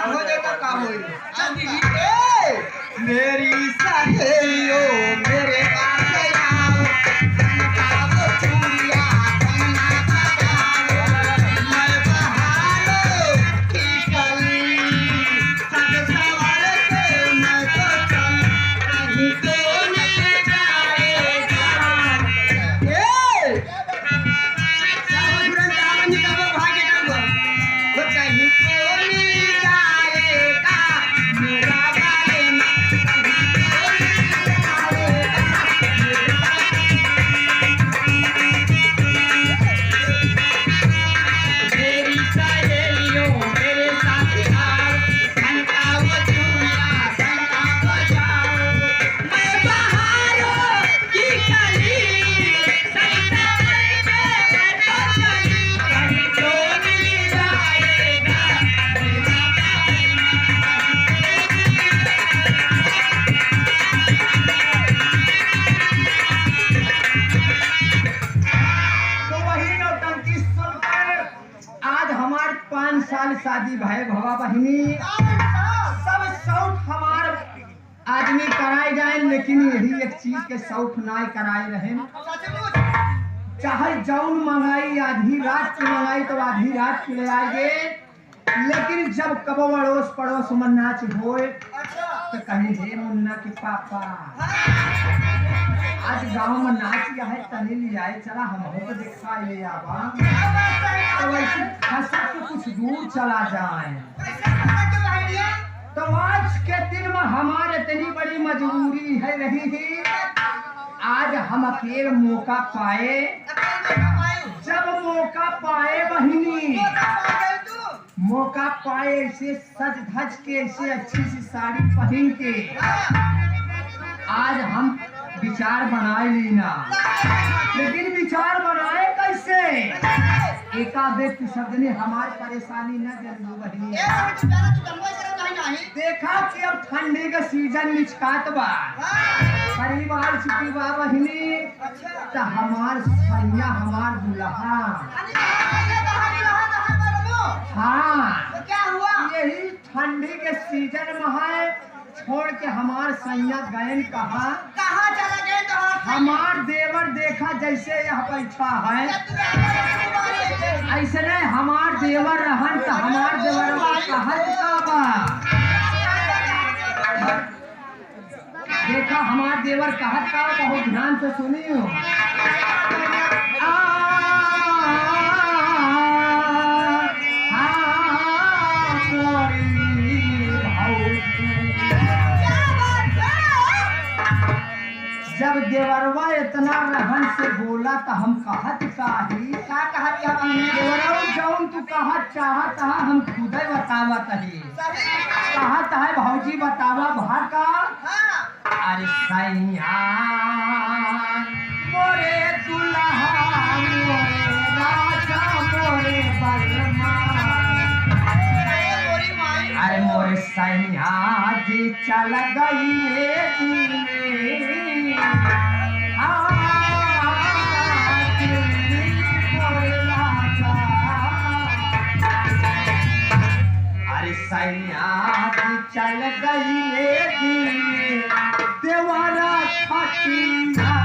बात हो जाए तो का होई चल दीदी मेरी सहेलियों मेरे पास आओ संतावो चूड़िया कंगना बजाओ मैं बहारो की कली सज सवार के मैं तो चल कहीं तो नहीं जाएगा ए सावधान दामन का भागे डालो वो कहीं तो नहीं जाएगा मेरा बालेना मेरी सहेलियों मेरे साथ आओ संतावो चूड़िया संता बजाओ मैं बहारों की कली सजता के मैं तो चली कहीं तो नहीं जाएगा मेरा तो वही नौटंकी सुनकर आज हमार 5 साल शादी भय भवा बहिनी सब शौक हमार आदमी कराए जाए लेकिन यही एक चीज के शौक नाय कराए रहे चाहे जौन मंगाई आधी रात की मंगाई तो आधी रात की ले आएंगे लेकिन जब कबो अड़ोस पड़ोस में नाच होए तो कहीं हे मुन्ना के पापा आज गांव में नाच या है तनी ले आए चला हम हो दिखा ले आवा तो वैसे हंसा के कुछ दूर चला जाए तो आज के दिन में हमारे इतनी बड़ी मजबूरी है रही थी आज हम अकेले मौका पाए जब मौका पाए बहिनी मौका पाए ऐसे सज धज के ऐसे अच्छी सी साड़ी पहन के आज हम विचार बनाए लेना लेकिन विचार बनाए कैसे एकाएक शब्द ने हमारी परेशानी न जल्दी बहिनी देखा कि अब ठंडी का सीजन निचकात बा परिवार छुट्टी बा बहिनी तो हमार सैया हमार दुल्हा हाँ तो क्या हुआ यही ठंडी के सीजन में है छोड़ के हमार सैया गए कहा कहाँ चला गए तो हमार देवर देखा जैसे यह बैठा है ऐसे नहीं हमार देवर रहन तो हमार देवर कहत का बा देखा हमार देवर कहत का बहुत ध्यान से सुनियो जब देवरवा इतना रहन से बोला तो हम कहत काही क्या कहा देवरवा जौन तू कहत चाहत है हम खुद ही बतावत है कहत है भौजी बतावा भर का अरे सैया मोरे दुल्हा मोरे राजा मोरे बलमा अरे मोरे सैया जी चल गई अरे सैया चल गई देवारा खटिया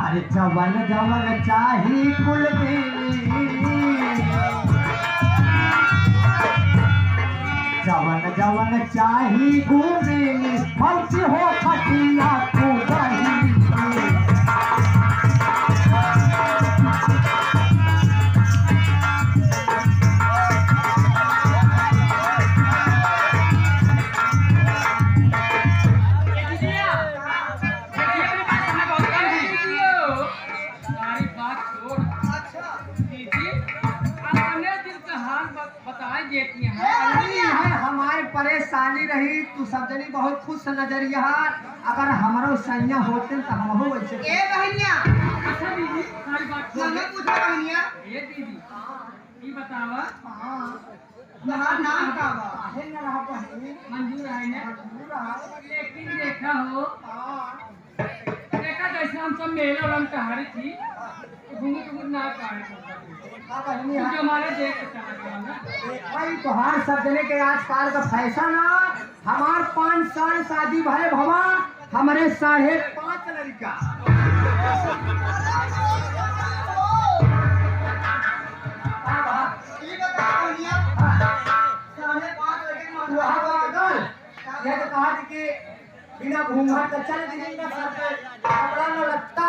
अरे जवन जवन चाही कुल देवी जवन जवन चाही घूमेली फौजी हो खटिया तू दही परेशानी रही तू सब जनी बहुत खुश नजरिया अगर हमारो सैया होते तो हम हो वैसे ए बहनिया अच्छा दीदी सारी बात हमें पूछो बहनिया ये दीदी की बतावा हां तुम्हारा नाम का बा है ना रहा बहनी मंजूर है ने लेकिन देखा हो देखा जैसे हम सब मेला रंग कहारी थी घूमू ना काटे बहनी जो हमारे देख के चला गया ना भाई तोहार सब जने के आजकल का फैशन हमार 5 साल शादी भले भवा हमारे 5.5 लड़का ये बता बहनिया 5.5 लड़के ये तो कहा कि बिना घूंघट का चल दिखेगा सर पे कपड़ा न लगता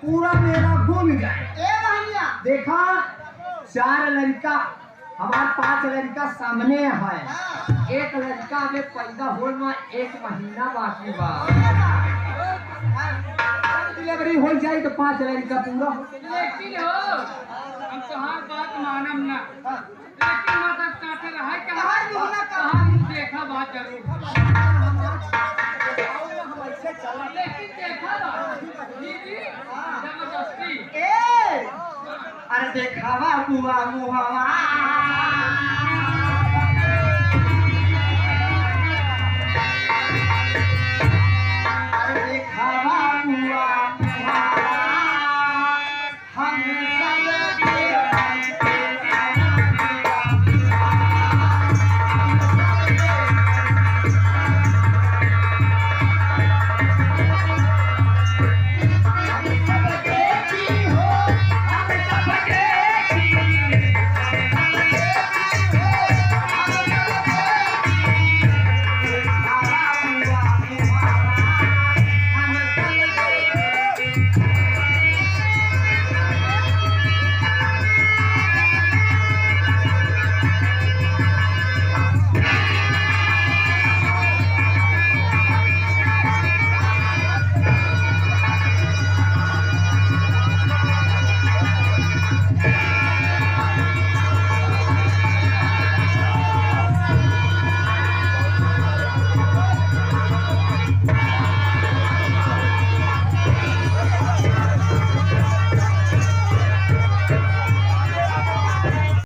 पूरा मेरा घूम जाए ए बहनिया देखा 4 लड़का हमार 5 लड़का सामने है एक लड़का में पैदा हो में 1 महीना बाकी बा डिलीवरी हो जाए तो 5 लड़का पूरा हो लेकिन हो हम तोहार बात मानम ना लेकिन मतलब काटे रहा कहां मुहना कहां देखा बात जरूर लेकिन देखा बात दीदी जबरदस्ती ए अरे देखावा बुआ मुहावा